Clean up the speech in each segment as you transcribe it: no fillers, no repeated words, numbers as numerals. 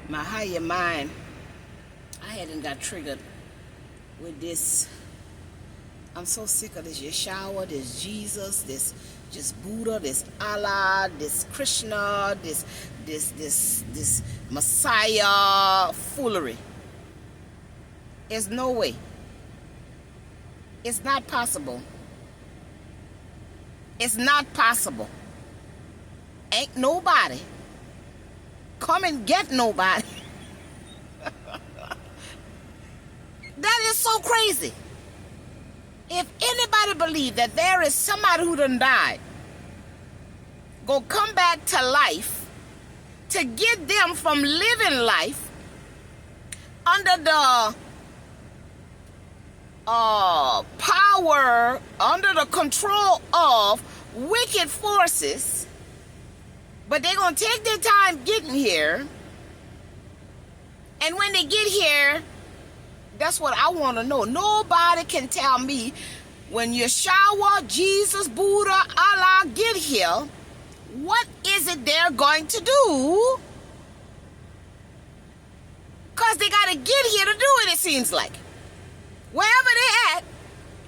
my higher mind, I hadn't got triggered with this. I'm so sick of this Yeshua, this Jesus, this just Buddha, this Allah, this Krishna, this Messiah foolery. There's no way. It's not possible. It's not possible. Ain't nobody come and get nobody. That is so crazy. If anybody believe that there is somebody who done died, go come back to life to get them from living life under the power, under the control of wicked forces, but they're going to take their time getting here. And when they get here, that's what I want to know. Nobody can tell me when Yeshua, Jesus, Buddha, Allah get here, what is it they're going to do? Because they got to get here to do it, it seems like. Wherever they at,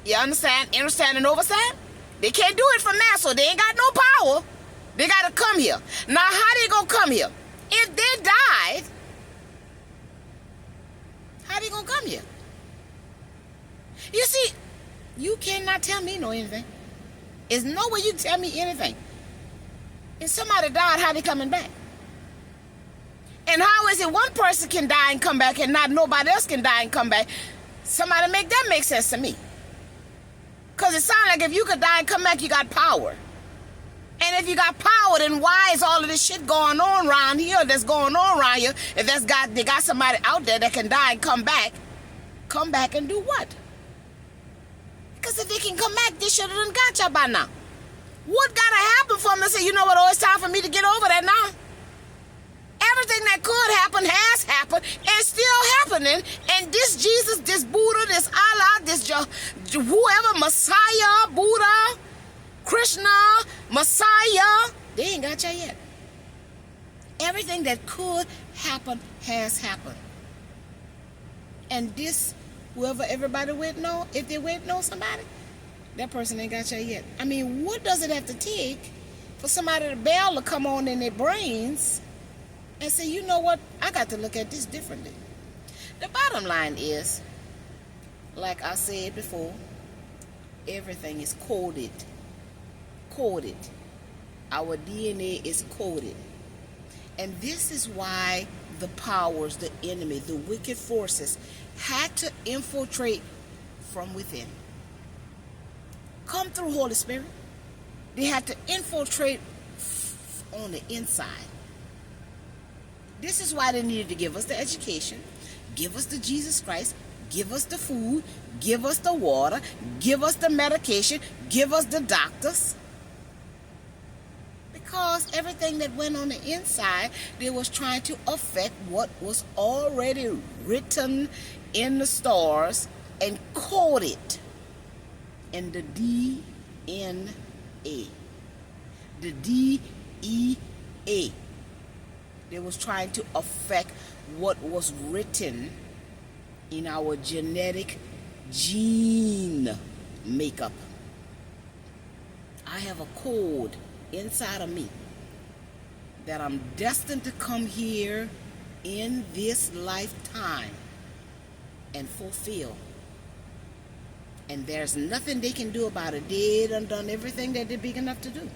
you understand and overstand? They can't do it from there, so they ain't got no power. They got to come here. Now, how they going to come here? If they died, how they going to come here? You see, you cannot tell me no anything. There's no way you can tell me anything. If somebody died, how they coming back? And how is it one person can die and come back and not nobody else can die and come back? Somebody make that make sense to me. Because it sounds like if you could die and come back, you got power. And if you got power, then why is all of this shit going on around here that's going on around here? If they got somebody out there that can die and come back and do what? Because if they can come back, they should have done got you by now. What got to happen for them to say, you know what, oh, it's time for me to get over that now? Everything that could happen has happened and still happening. And this Jesus, this Buddha, this Allah, this whoever, Messiah, Buddha, Krishna, Messiah, they ain't got you yet. Everything that could happen has happened. And this, whoever everybody waiting on, if they waiting on somebody, that person ain't got you yet. I mean, what does it have to take for somebody to bell to come on in their brains and say, you know what, I got to look at this differently. The bottom line is, like I said before, everything is coded. Coded. Our DNA is coded. And this is why the powers, the enemy, the wicked forces had to infiltrate from within. Come through Holy Spirit. They had to infiltrate on the inside. This is why they needed to give us the education, give us the Jesus Christ, give us the food, give us the water, give us the medication, give us the doctors. Because everything that went on the inside, they was trying to affect what was already written in the stars and coded in the DNA. The DEA. They was trying to affect what was written in our genetic gene makeup. I have a code inside of me that I'm destined to come here in this lifetime and fulfill. And there's nothing they can do about it. They done everything that they're big enough to do.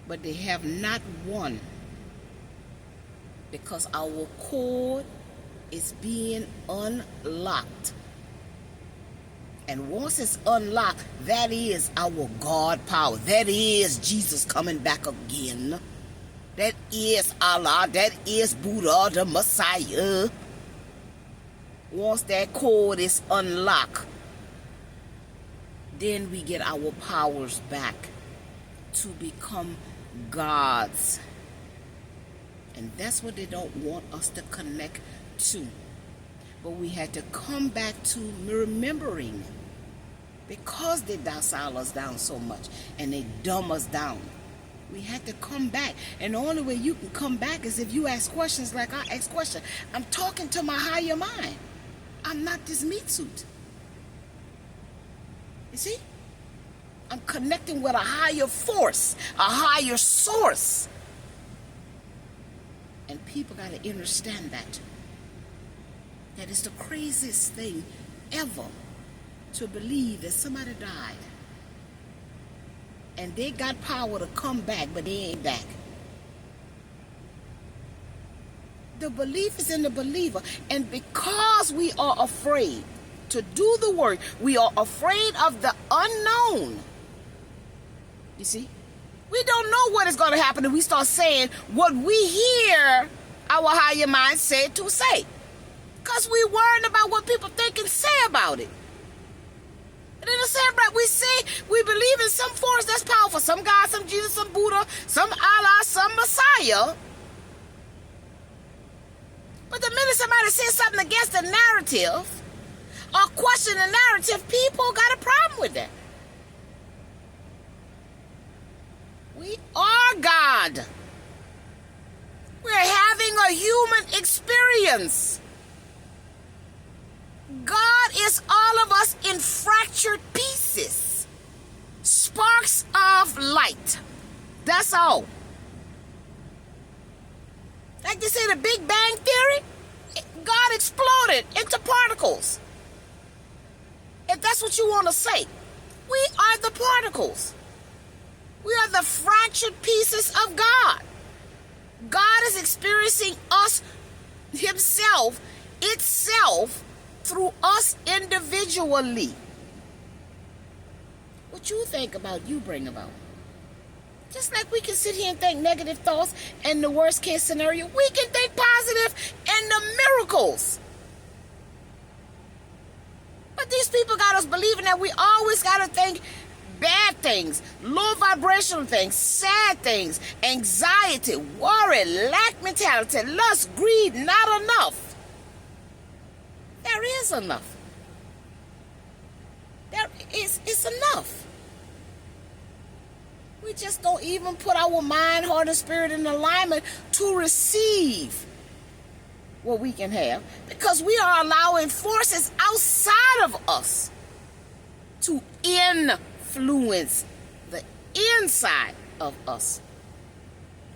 But they have not won, because our code is being unlocked. And once it's unlocked, that is our God power. That is Jesus coming back again. That is Allah. That is Buddha, the Messiah. Once that code is unlocked, then we get our powers back to become gods. And that's what they don't want us to connect to. But we had to come back to remembering, because they docile us down so much and they dumb us down. We had to come back. And the only way you can come back is if you ask questions like I ask questions. I'm talking to my higher mind. I'm not this meat suit. You see? I'm connecting with a higher force, a higher source. And people got to understand that. That is the craziest thing ever, to believe that somebody died and they got power to come back, but they ain't back. The belief is in the believer. And because we are afraid to do the work, we are afraid of the unknown. You see? We don't know what is going to happen if we start saying what we hear our higher mind say to say. Because we worried about what people think and say about it. And in the same breath, we believe in some force that's powerful. Some God, some Jesus, some Buddha, some Allah, some Messiah. But the minute somebody says something against the narrative or question the narrative, people got a problem with that. We are God. We're having a human experience. God is all of us in fractured pieces. Sparks of light. That's all. Like they say, the Big Bang Theory, God exploded into particles. If that's what you want to say. We are the particles. We are the fractured pieces of God. God is experiencing us, himself, itself, through us individually. What you think about, you bring about. Just like we can sit here and think negative thoughts and the worst case scenario, we can think positive and the miracles. But these people got us believing that we always got to think bad things, low vibrational things, sad things, anxiety, worry, lack mentality, lust, greed, not enough. There is enough. It's enough. We just don't even put our mind, heart, and spirit in alignment to receive what we can have, because we are allowing forces outside of us to influence the inside of us.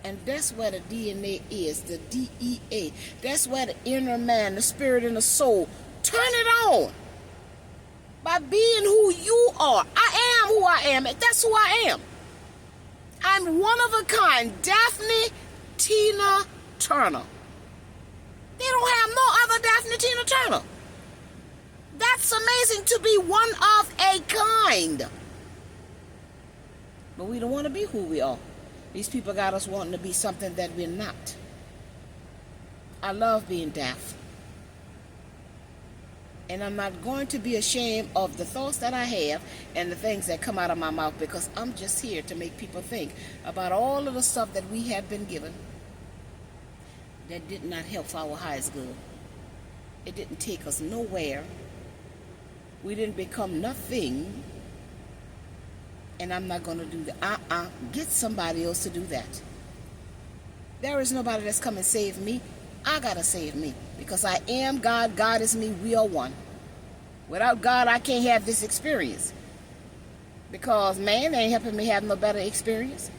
And that's where the DNA is, the DEA. That's where the inner man, the spirit and the soul, turn it on by being who you are. I am who I am, and that's who I am. I'm one of a kind, Daphne Tina Turner. They don't have no other Daphne Tina Turner. That's amazing, to be one of a kind. But we don't want to be who we are. These people got us wanting to be something that we're not. I love being Daphne. And I'm not going to be ashamed of the thoughts that I have and the things that come out of my mouth, because I'm just here to make people think about all of the stuff that we have been given that did not help our highest good. It didn't take us nowhere. We didn't become nothing. And I'm not going to do that. Get somebody else to do that. There is nobody that's come and save me. I got to save me, because I am God. God is me. We are one. Without God, I can't have this experience, because man ain't helping me have no better experience.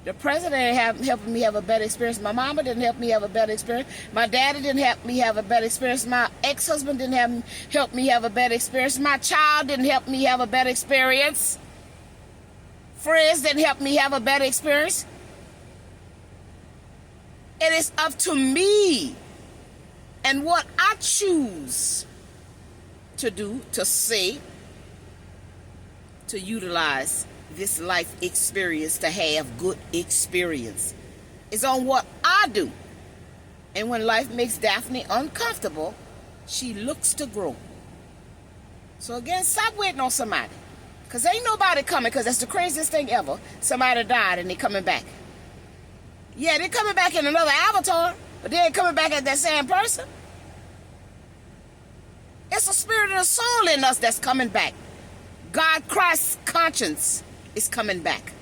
The president ain't helping me have a better experience. My mama didn't help me have a better experience. My daddy didn't help me have a better experience. My ex-husband didn't help me have a better experience. My child didn't help me have a better experience. Friends didn't help me have a better experience. It is up to me and what I choose to do, to say, to utilize this life experience to have good experience. It's on what I do. And when life makes Daphne uncomfortable, she looks to grow. So again, stop waiting on somebody. Because ain't nobody coming, because that's the craziest thing ever. Somebody died and they coming back. Yeah, they're coming back in another avatar, but they ain't coming back as that same person. It's a spirit and a soul in us that's coming back. God, Christ's conscience is coming back.